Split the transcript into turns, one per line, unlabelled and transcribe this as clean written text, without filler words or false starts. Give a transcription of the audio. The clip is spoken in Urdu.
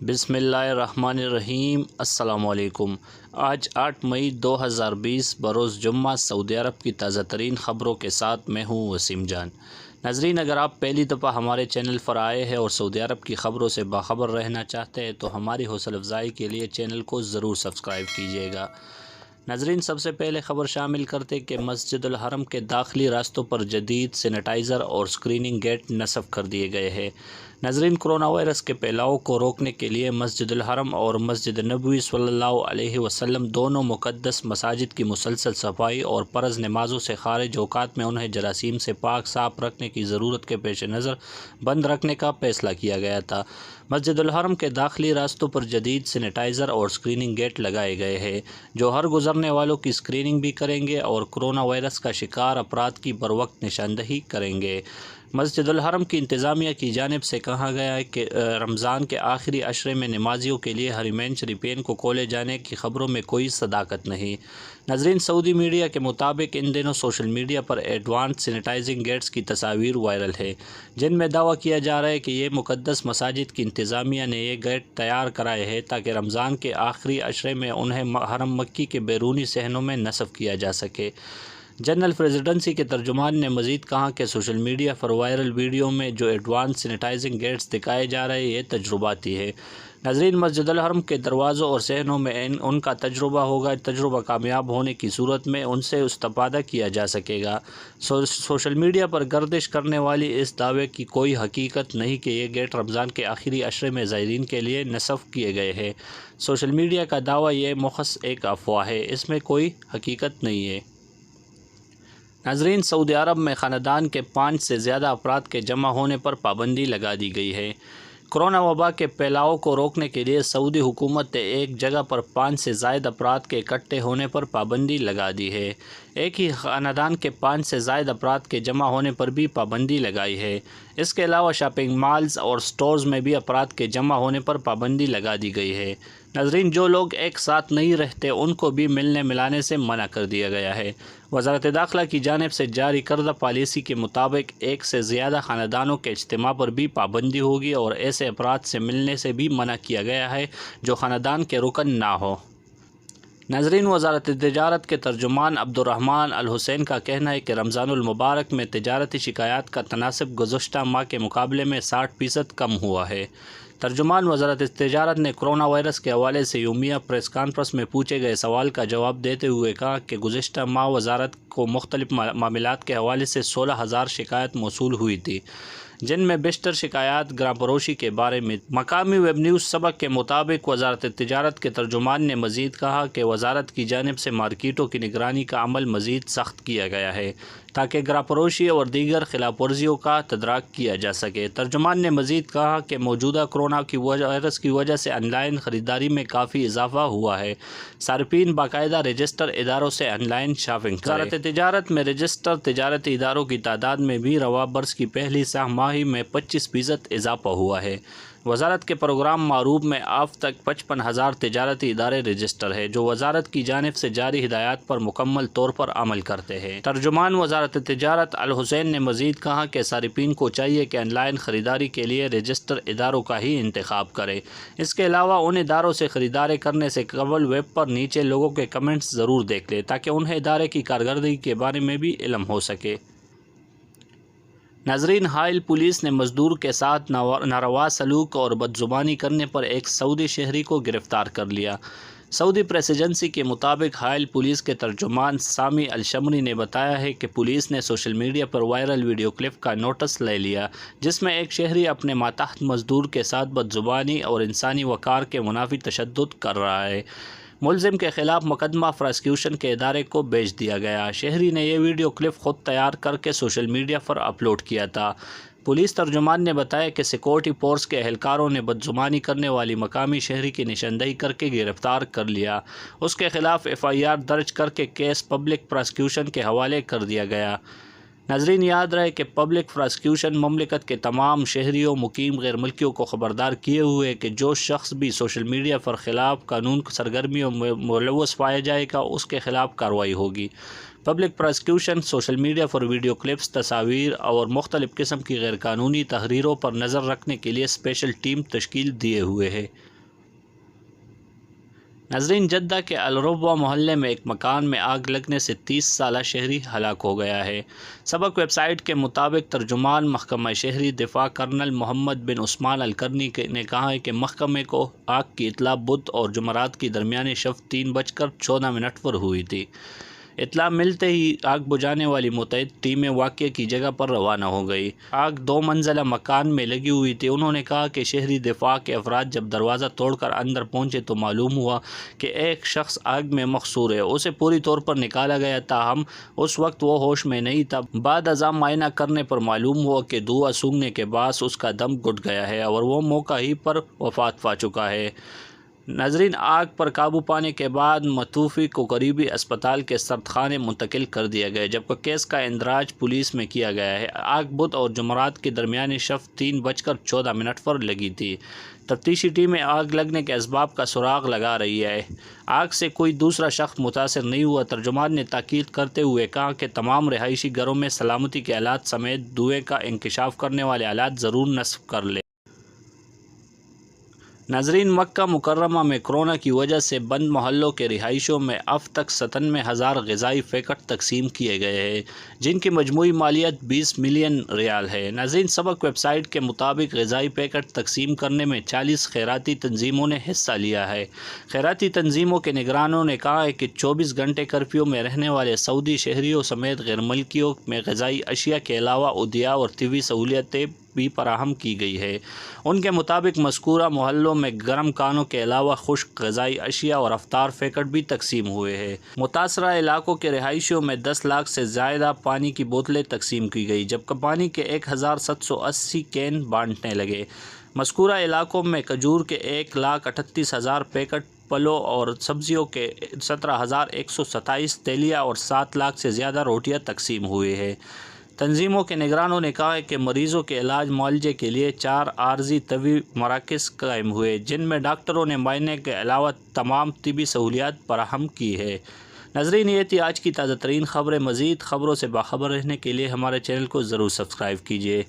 بسم اللہ الرحمن الرحیم۔ السلام علیکم۔ آج 8 مئی 2020 بروز جمعہ سعودی عرب کی تازہ ترین خبروں کے ساتھ میں ہوں وسیم جان۔ ناظرین، اگر آپ پہلی دفعہ ہمارے چینل پر آئے ہیں اور سعودی عرب کی خبروں سے باخبر رہنا چاہتے ہیں تو ہماری حوصلہ افزائی کے لیے چینل کو ضرور سبسکرائب کیجیے گا۔ ناظرین، سب سے پہلے خبر شامل کرتے کہ مسجد الحرم کے داخلی راستوں پر جدید سینیٹائزر اور اسکریننگ گیٹ نصب کر دیے گئے ہیں۔ ناظرین، کرونا وائرس کے پھیلاؤ کو روکنے کے لیے مسجد الحرم اور مسجد نبوی صلی اللہ علیہ وسلم دونوں مقدس مساجد کی مسلسل صفائی اور فرض نمازوں سے خارج اوقات میں انہیں جراثیم سے پاک صاف رکھنے کی ضرورت کے پیش نظر بند رکھنے کا فیصلہ کیا گیا تھا۔ مسجد الحرم کے داخلی راستوں پر جدید سینیٹائزر اور اسکریننگ گیٹ لگائے گئے ہیں جو ہر گزرنے والوں کی اسکریننگ بھی کریں گے اور کرونا وائرس کا شکار افراد کی بروقت نشاندہی کریں گے۔ مسجد الحرم کی انتظامیہ کی جانب سے کہا گیا ہے کہ رمضان کے آخری عشرے میں نمازیوں کے لیے حرمین شریفین کو کھولے جانے کی خبروں میں کوئی صداقت نہیں۔ ناظرین، سعودی میڈیا کے مطابق ان دنوں سوشل میڈیا پر ایڈوانس سینیٹائزنگ گیٹس کی تصاویر وائرل ہے جن میں دعویٰ کیا جا رہا ہے کہ یہ مقدس مساجد کی انتظامیہ نے یہ گیٹ تیار کرائے ہیں تاکہ رمضان کے آخری عشرے میں انہیں حرم مکی کے بیرونی صحنوں میں نصب کیا جا سکے۔ جنرل پریزیڈنسی کے ترجمان نے مزید کہا کہ سوشل میڈیا پر وائرل ویڈیو میں جو ایڈوانس سینیٹائزنگ گیٹس دکھائے جا رہے ہیں یہ تجرباتی ہے۔ ناظرین، مسجد الحرم کے دروازوں اور صحنوں میں ان کا تجربہ ہوگا۔ تجربہ کامیاب ہونے کی صورت میں ان سے استفادہ کیا جا سکے گا۔ سوشل میڈیا پر گردش کرنے والی اس دعوے کی کوئی حقیقت نہیں کہ یہ گیٹ رمضان کے آخری عشرے میں زائرین کے لیے نصب کیے گئے ہیں۔ سوشل میڈیا کا دعویٰ یہ محض ایک افواہ ہے، اس میں کوئی حقیقت نہیں ہے۔ ناظرین، سعودی عرب میں خاندان کے 5 سے زیادہ افراد کے جمع ہونے پر پابندی لگا دی گئی ہے۔ کرونا وبا کے پھیلاؤ کو روکنے کے لیے سعودی حکومت نے ایک جگہ پر 5 سے زائد افراد کے اکٹھے ہونے پر پابندی لگا دی ہے۔ ایک ہی خاندان کے 5 سے زائد افراد کے جمع ہونے پر بھی پابندی لگائی ہے۔ اس کے علاوہ شاپنگ مالز اور سٹورز میں بھی افراد کے جمع ہونے پر پابندی لگا دی گئی ہے۔ ناظرین، جو لوگ ایک ساتھ نہیں رہتے ان کو بھی ملنے ملانے سے منع کر دیا گیا ہے۔ وزارت داخلہ کی جانب سے جاری کردہ پالیسی کے مطابق ایک سے زیادہ خاندانوں کے اجتماع پر بھی پابندی ہوگی اور ایسے افراد سے ملنے سے بھی منع کیا گیا ہے جو خاندان کے رکن نہ ہو۔ ناظرین، وزارت تجارت کے ترجمان عبدالرحمن الحسین کا کہنا ہے کہ رمضان المبارک میں تجارتی شکایات کا تناسب گزشتہ ماہ کے مقابلے میں 60% کم ہوا ہے۔ ترجمان وزارت تجارت نے کرونا وائرس کے حوالے سے یومیہ پریس کانفرنس میں پوچھے گئے سوال کا جواب دیتے ہوئے کہا کہ گزشتہ ماہ وزارت کو مختلف معاملات کے حوالے سے 16,000 شکایات موصول ہوئی تھی جن میں بیشتر شکایات گراں فروشی کے بارے میں۔ مقامی ویب نیوز سبق کے مطابق وزارت تجارت کے ترجمان نے مزید کہا کہ وزارت کی جانب سے مارکیٹوں کی نگرانی کا عمل مزید سخت کیا گیا ہے تاکہ گراں فروشی اور دیگر خلاف ورزیوں کا تدارک کیا جا سکے۔ ترجمان نے مزید کہا کہ موجودہ کرونا وائرس کی وجہ سے آن لائن خریداری میں کافی اضافہ ہوا ہے۔ صارفین باقاعدہ رجسٹر اداروں سے آن لائن شاپنگ کریں۔ وزارت تجارت میں رجسٹر تجارتی اداروں کی تعداد میں بھی رواں برس کی پہلی سہ ماہی میں 25% اضافہ ہوا ہے۔ وزارت کے پروگرام معروف میں اب تک 55,000 تجارتی ادارے رجسٹر ہیں جو وزارت کی جانب سے جاری ہدایات پر مکمل طور پر عمل کرتے ہیں۔ ترجمان وزارت تجارت الحسین نے مزید کہا کہ صارفین کو چاہیے کہ آن لائن خریداری کے لیے رجسٹر اداروں کا ہی انتخاب کریں۔ اس کے علاوہ ان اداروں سے خریداری کرنے سے قبل ویب پر نیچے لوگوں کے کمنٹس ضرور دیکھ لیں تاکہ انہیں ادارے کی کارکردگی کے بارے میں بھی علم ہو سکے۔ ناظرین، حائل پولیس نے مزدور کے ساتھ ناروا سلوک اور بدزبانی کرنے پر ایک سعودی شہری کو گرفتار کر لیا۔ سعودی پریس ایجنسی کے مطابق حائل پولیس کے ترجمان سامی الشمری نے بتایا ہے کہ پولیس نے سوشل میڈیا پر وائرل ویڈیو کلپ کا نوٹس لے لیا جس میں ایک شہری اپنے ماتحت مزدور کے ساتھ بدزبانی اور انسانی وقار کے منافی تشدد کر رہا ہے۔ ملزم کے خلاف مقدمہ پراسیکیوشن کے ادارے کو بھیج دیا گیا۔ شہری نے یہ ویڈیو کلپ خود تیار کر کے سوشل میڈیا پر اپلوڈ کیا تھا۔ پولیس ترجمان نے بتایا کہ سیکورٹی فورس کے اہلکاروں نے بدزبانی کرنے والی مقامی شہری کی نشاندہی کر کے گرفتار کر لیا۔ اس کے خلاف FIR درج کر کے کیس پبلک پراسیکیوشن کے حوالے کر دیا گیا۔ ناظرین، یاد رہے کہ پبلک پراسیکیوشن مملکت کے تمام شہریوں مقیم غیر ملکیوں کو خبردار کیے ہوئے کہ جو شخص بھی سوشل میڈیا پر خلاف قانون سرگرمیوں میں ملوث پایا جائے گا اس کے خلاف کارروائی ہوگی۔ پبلک پراسیکیوشن سوشل میڈیا پر ویڈیو کلپس، تصاویر اور مختلف قسم کی غیر قانونی تحریروں پر نظر رکھنے کے لیے اسپیشل ٹیم تشکیل دیے ہوئے ہے۔ ناظرین، جدہ کے الربوہ محلے میں ایک مکان میں آگ لگنے سے 30 سالہ شہری ہلاک ہو گیا ہے۔ سبق ویب سائٹ کے مطابق ترجمان محکمہ شہری دفاع کرنل محمد بن عثمان القرنی نے کہا ہے کہ محکمے کو آگ کی اطلاع بدھ اور جمعرات کی درمیانی شب 3:14 پر ہوئی تھی۔ اطلاع ملتے ہی آگ بجھانے والی متعدد ٹیمیں واقعے کی جگہ پر روانہ ہو گئی۔ آگ 2 منزلہ مکان میں لگی ہوئی تھی۔ انہوں نے کہا کہ شہری دفاع کے افراد جب دروازہ توڑ کر اندر پہنچے تو معلوم ہوا کہ ایک شخص آگ میں مقصور ہے۔ اسے پوری طور پر نکالا گیا، تاہم اس وقت وہ ہوش میں نہیں تھا۔ بعد ازاں معائنہ کرنے پر معلوم ہوا کہ دھواں سونگھنے کے باعث اس کا دم گھٹ گیا ہے اور وہ موقع ہی پر وفات پا چکا ہے۔ ناظرین، آگ پر قابو پانے کے بعد متوفی کو قریبی اسپتال کے سردخانے منتقل کر دیا گیا، جبکہ کیس کا اندراج پولیس میں کیا گیا ہے۔ آگ بدھ اور جمعرات کی درمیانی شب 3:14 پر لگی تھی۔ تفتیشی ٹیمیں آگ لگنے کے اسباب کا سراغ لگا رہی ہے۔ آگ سے کوئی دوسرا شخص متاثر نہیں ہوا۔ ترجمان نے تاکید کرتے ہوئے کہا کہ تمام رہائشی گھروں میں سلامتی کے آلات سمیت دھوئیں کا انکشاف کرنے والے آلات ضرور نصب کر لیں۔ ناظرین، مکہ مکرمہ میں کورونا کی وجہ سے بند محلوں کے رہائشیوں میں اب تک 97,000 غذائی پیکٹ تقسیم کیے گئے ہیں، جن کی مجموعی مالیت 20 ملین ریال ہے۔ ناظرین، سبق ویب سائٹ کے مطابق غذائی پیکٹ تقسیم کرنے میں 40 خیراتی تنظیموں نے حصہ لیا ہے۔ خیراتی تنظیموں کے نگرانوں نے کہا ہے کہ 24 گھنٹے کرفیو میں رہنے والے سعودی شہریوں سمیت غیر ملکیوں میں غذائی اشیاء کے علاوہ ادویہ اور طبی سہولیتیں بھی فراہم کی گئی ہے۔ ان کے مطابق مذکورہ محلوں میں گرم کھانوں کے علاوہ خشک غذائی اشیاء اور افطار پیکٹ بھی تقسیم ہوئے ہیں۔ متاثرہ علاقوں کے رہائشیوں میں 10 لاکھ سے زائد پانی کی بوتلیں تقسیم کی گئی، جبکہ پانی کے 1780 کین بانٹنے لگے۔ مذکورہ علاقوں میں کھجور کے 1,38,000 پیکٹ، پھلوں اور سبزیوں کے 17,127، تیلیہ اور 7 لاکھ سے زیادہ روٹیاں تقسیم ہوئی ہیں۔ تنظیموں کے نگرانوں نے کہا ہے کہ مریضوں کے علاج معالجے کے لیے 4 عارضی طبی مراکز قائم ہوئے، جن میں ڈاکٹروں نے معائنے کے علاوہ تمام طبی سہولیات فراہم کی ہے۔ ناظرین، یہ تھی آج کی تازہ ترین خبریں۔ مزید خبروں سے باخبر رہنے کے لیے ہمارے چینل کو ضرور سبسکرائب کیجیے۔